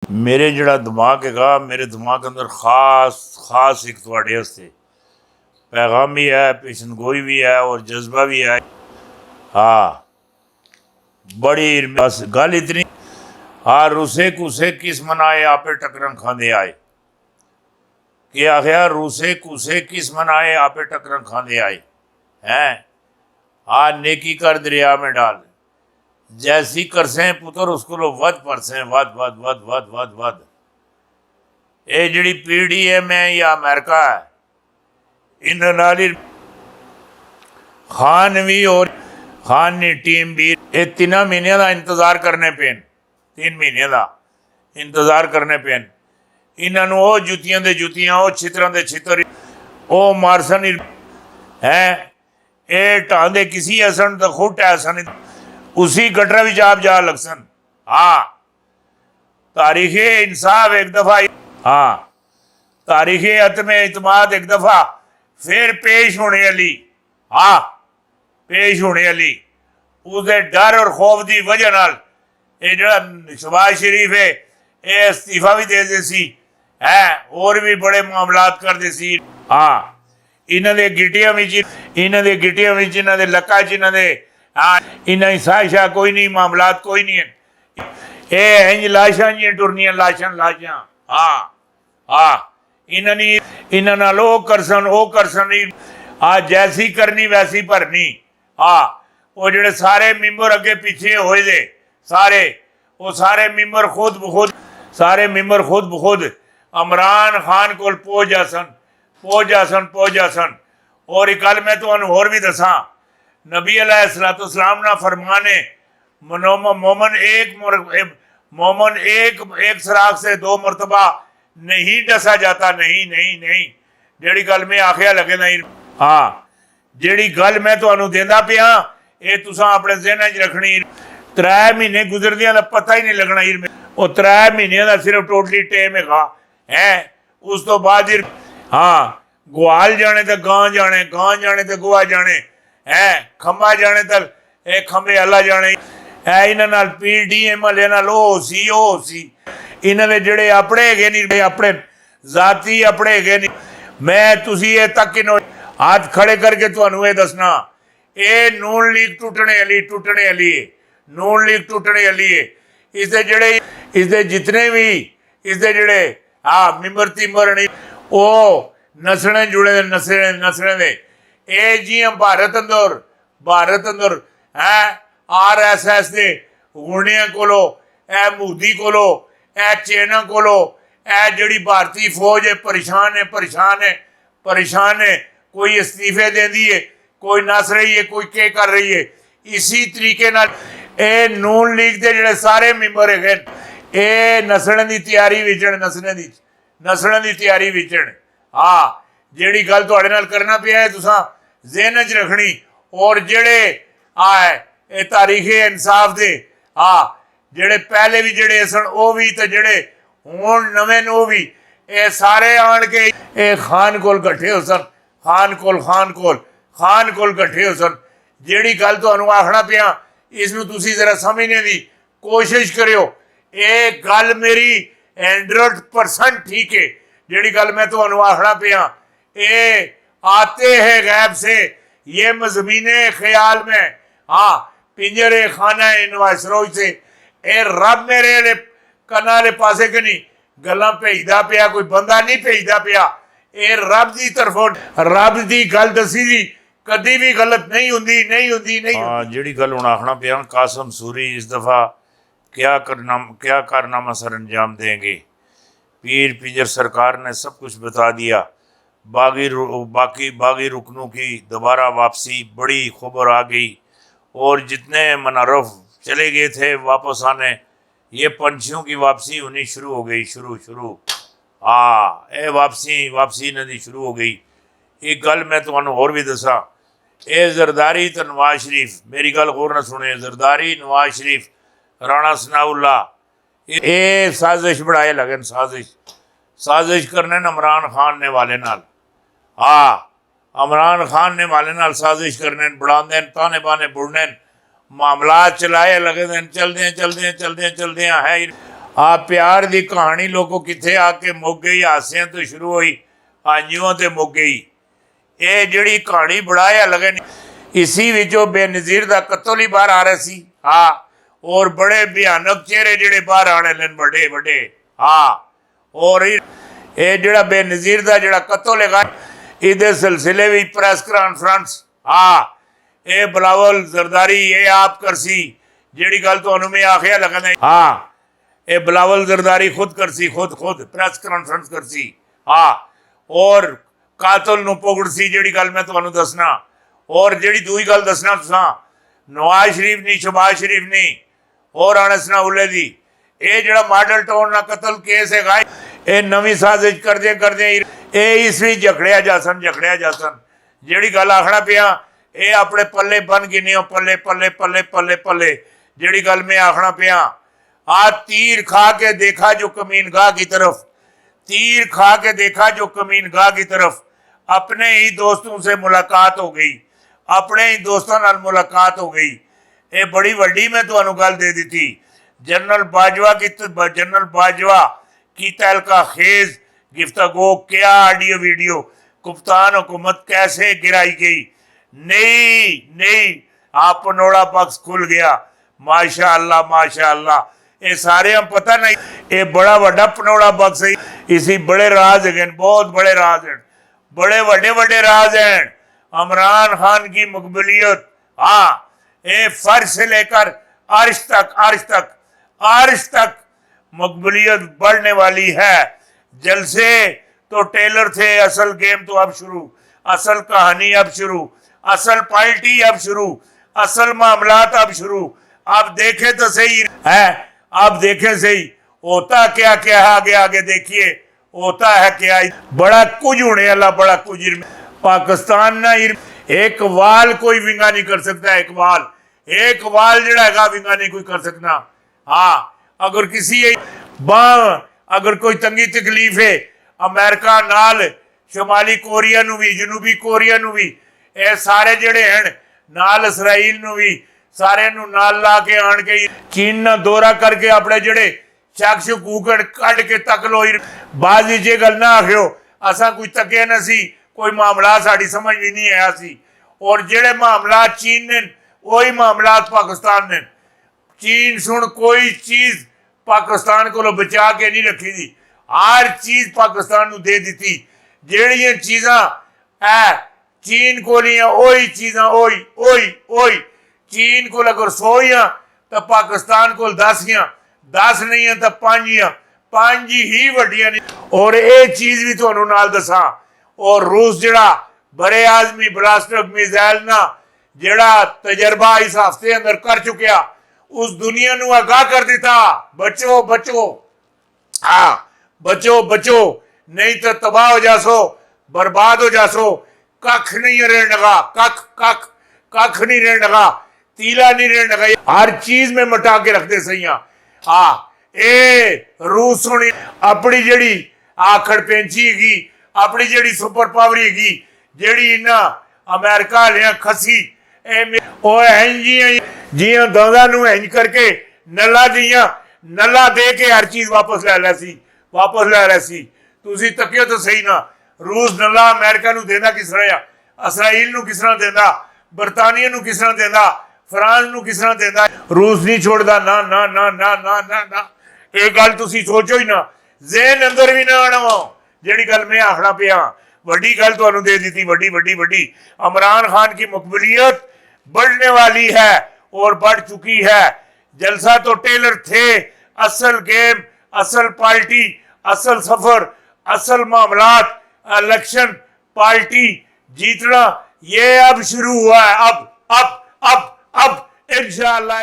मेरे जड़ा दिमाग है, मेरे दिमाग के अंदर खास एक थोड़े वास्ते पैगाम भी है, पेशन गोई भी है और जज्बा भी है। हाँ, बड़ी बस गल इतनी। हाँ, रूसे कुसे किस मनाए आपे टकरन खांदे आए कि आखिया रूसे कुसे किस मनाए आपे टकरन खांदे आए हैं। हाँ, नेकी कर दरिया में डाल, जैसी करसे पुत्र उसको लो वध परसे वध वध वध वध वध वध। ये जी पीढ़ी है मैं या अमेरिका है, इन खान भी और खान ने टीम भी ये 3 महीने का इंतजार करने पेन, 3 महीने का इंतजार करने पेन। इन्होंने वो जुतियां दे जुतियां, वो छितरां दे छितर, वो मारसन है, ये ढांदे किसी असन तो खुट ऐसन उसी गटरा भी आप जा लगसन। हाँ, तारीख इंसाफ एक दफा, हाँ तारीख अतम इतमाद एक दफा फिर पेश होने वाली। हाँ, पेश होने वाली उसके डर और खौफ की वजह नाल ये जड़ा शहबाज शरीफ है ये इस्तीफा भी दे दे सी है, और भी बड़े मामलात कर दे सी। हाँ, इन्हों के गिटिया इन्हों के गिटिया इन्हों के लक्का च इन्हों के हाँ इन्हों साजिशा कोई नहीं, मामलात कोई नहीं है। ये इंज लाशां जी टुरनियां लाशां लाशां। हाँ हाँ, इन्होंने वो करसन हाँ जैसी करनी वैसी भरनी। हाँ, वो जोड़े सारे मैंबर अगे पीछे होए दे सारे, वो सारे मैंबर खुद बखुद, सारे मैंबर खुद बखुद इमरान खान को पहुँच जासन। और कल मैं तुम्हें होर भी दसा, नबी अलैहिस्सलाम ना फरमाने मोमन एक सराख से 2 मरतबा नहीं डसा जाता। नहीं नहीं नहीं, जेड़ी गल मैं आखिया लगे नहीं। हाँ, जेड़ी गल मैं तुहानू देंदा पिया ये तुसां अपने ज़हन च रखनी। 3 महीने गुजरदियां दा पता ही नहीं लगना। वो 3 महीने का सिर्फ टोटली टेम है। उस तो बाद हाँ गुआल जाने तो गां जाने तो गुआ जाने है, खंबा जाने तो खंबे अल्लाह जाने है। इन्होंने PDM वाले हो सी इन्होंने जड़े अपने है नहीं, अपने जाती अपने है नहीं। मैं तुसी ये तक इन हाथ खड़े करके तुहानू ये दसना, ये नून लीग टुटने वाली है, नून लीग टुटने वाली है। इसके जड़े इसके जितने भी इसके जड़े हाँ मिम्बर तिम्बर नहीं वो नसने जुड़े नसने दे ये जी भारत अंदर है RSS के गुणिया कोलो ए मोदी कोलो ए चैना कोलो ए जड़ी भारतीय फौज है परेशान है। कोई इस्तीफे देती है, कोई नस रही है, कोई के कर रही है। इसी तरीके नाल ए नून लीग के जोड़े सारे मैंबर है ये नसण की तैयारी विचण, नसण की तैयारी विचण। हाँ, जेड़ी गल तुहाडे नाल करना पिया है तुसां ज़हन च रखनी। और जेड़े ये तारीखे इंसाफ दे हाँ जेड़े पहले भी जेड़े सन वो भी तो जेड़े हुण नवे ने वो भी ये सारे आन के ये खान कोल कट्ठे हो सन, खान कोल कट्ठे हो सन। जेड़ी गल तुहानू आखना पिया इसनू तुसी जरा समझने की कोशिश करियो। ये गल मेरी 100% ठीक है। जेड़ी गल मैं तुहानू आखना पिया ये आते हैं गैब से ये मज़मीने ख्याल में हाँ पिंजरे खाना नवासरोज से ये रब मेरे कन्ना दे पासे कि नहीं गल्लां भेजदा पिया, कोई बंदा नहीं भेजदा पिया। ये रब की तरफों रब की गल दसी दी कदी भी गलत नहीं हुंदी। हाँ, जेड़ी गल हुण आखना पिया कासम सूरी इस दफ़ा क्या कारनामा सर अंजाम देंगे। पीर पिंजर सरकार ने सब कुछ बता दिया। बागी रुकनों की दोबारा वापसी बड़ी खबर आ गई और जितने मनारफ चले गए थे वापस आने, ये पंछियों की वापसी होनी शुरू हो गई। शुरू हाँ ये वापसी नदी शुरू हो गई। एक गल मैं तुम्हें होर भी दसा, ये जरदारी तो नवाज शरीफ मेरी गल होर ना सुने, जरदारी नवाज शरीफ राणा सनाउल्ला ये साजिश बनाए लगन, साजिश करने इमरान खान ने वाले नाल। हाँ, इमरान खान ने वाले नाल साजिश करने बढ़ाते ताने बाने बुड़ने मामला चलाए लगे चलदे है। आप प्यार की कहानी लोगों किथे आके मुक गई, हासियां तो शुरू हुई हांजियों ते मुक गई। ये जिहड़ी कहानी बढ़ाया लगे इसी विचों बेनज़ीर दा कत्ल ही बाहर आ रहा सी। हाँ, और बड़े भयानक चेहरे जिहड़े बाहर आने लगे बड़े बड़े। हाँ, और ये जिहड़ा बेनज़ीर दा जिहड़ा कत्ल है इहदे सिलसिले में प्रैस कॉन्फ्रेंस हाँ ये बिलावल जरदारी ये आप करसी जिहड़ी गल तुहानू मैं आखिया लगना। हाँ, ये बिलावल जरदारी खुद करसी, खुद प्रैस कॉन्फ्रेंस करसी। हाँ, और कातल नूं पुगड़सी जिहड़ी गल मैं तुहानू दसना। और जिहड़ी दूई गल दसना तुसां नवाज शरीफ नहीं, शहबाज शरीफ नहीं और अनसना उल्ले दी ये जिहड़ा मॉडल टाउन ना कतल केस है ये नवीं साजिश करदे ये इस भी झगड़िया जा सन जिहड़ी गल आखना पिया ये अपने पल्ले बन गिनियो पल्ले पल्ले पल्ले पल्ले पल्ले जिहड़ी गल मैं आखना पिया। आ तीर खा के देखा जो कमीनगाह की तरफ, तीर खा के देखा जो कमीनगाह की तरफ, अपने ही दोस्तों से मुलाकात हो गई, अपने ही दोस्तों नाल मुलाकात हो गई। ये बड़ी वड्डी मैं तुहानू गल दे दी थी। जनरल बाजवा की तहलका खेज गिफ्तगू क्या ऑडियो वीडियो कप्तान हुकूमत कैसे गिराई गई। नहीं आप पनोड़ा पक्ष खुल गया। माशाअल्लाह ये सारे हम पता नहीं ये बड़ा वड्डा पनोड़ा पक्ष है। इसी बड़े राज है, बहुत बड़े राज हैं, बड़े वड्डे राज हैं। इमरान खान की मकबूलियत हाँ ये फर्श से लेकर अर्श तक मकबूलियत बढ़ने वाली है। जलसे तो टेलर थे, असल गेम तो अब शुरू, असल कहानी अब शुरू, असल पार्टी अब शुरू, असल मामलात अब शुरू। आप देखें तो सही है, आप देखें सही होता क्या क्या है आगे देखिए होता है क्या। बड़ा कुछ होने वाला, बड़ा कुछ। पाकिस्तान ना एक वाल कोई विंगा नहीं कर सकता, एक वाल जड़ा है विंगा नहीं कोई कर सकना। हाँ, अगर किसी अगर कोई तंगी तकलीफ है अमेरिका नाल शुमाली कोरिया नू भी, जनूबी कोरिया नू भी, ये सारे जड़े हैं नाल इसराइल नू भी सारे नू नाल ला के आन के चीन ना दौरा करके अपने जड़े शक शकूक कढ़ के तक लो। बाद ये गल ना आखियो असा कुछ तके ना सी, कोई मामला साड़ी समझ भी नहीं आया सी। और जेड़े मामला चीन ने वही मामला पाकिस्तान ने। चीन सुन कोई चीज पाकिस्तान को बचा के नहीं रखी थी, हर चीज पाकिस्तान दे दी। जेड़ियां चीज़ा है चीन को वही चीज़ा ओही चीन को अगर 100 तो पाकिस्तान को 10 नहीं है तो 5 ही वड्डियां नहीं। और ये चीज भी तुहानू नाल दसा और रूस जड़ा बड़े आजमी ब्लास्टिक मिसाइल ना जड़ा तजर्बा इस हफ्ते अंदर कर चुकिया उस दुनिया नू आगाह कर दिता बचो हाँ बचो नहीं तो तबाह हो जासो, बर्बाद हो जासो। कख नहीं रहने लगा, कख नहीं रहने लगा, तीला नहीं रहने लगा, हर चीज में मटा के रखते सही। हाँ ए रूस होनी अपनी जड़ी आखड़ पेंची हैगी, अपनी जड़ी सुपर पावर हैगी जड़ी इना अमेरिका लिया खसी जियां दौदा नू इंज करके नला दियां नला दे के हर चीज वापस ले रहा सी। तुसी तकियो तो सही ना, रूस नला अमेरिका नू देना किस तरह आ, इसराइल नू किस तरह देंदा, बरतानिया नू किस तरह देंदा, फ्रांस नू किस तरह देंदा। रूस नहीं छोड़दा ना ना ना ना ना ना ना ये गल तुसी सोचो ही ना, ज़हन अंदर भी ना आना जेड़ी गल मैं आखना पिया। वड्डी गल तुहानू दे दी, वड्डी इमरान खान की मकबूलियत बढ़ने वाली है और बढ़ चुकी है। जलसा तो टेलर थे, असल गेम, असल पार्टी, असल सफर, असल मामलात, इलेक्शन पार्टी जीतना ये अब शुरू हुआ है। अब इंशाअल्लाह।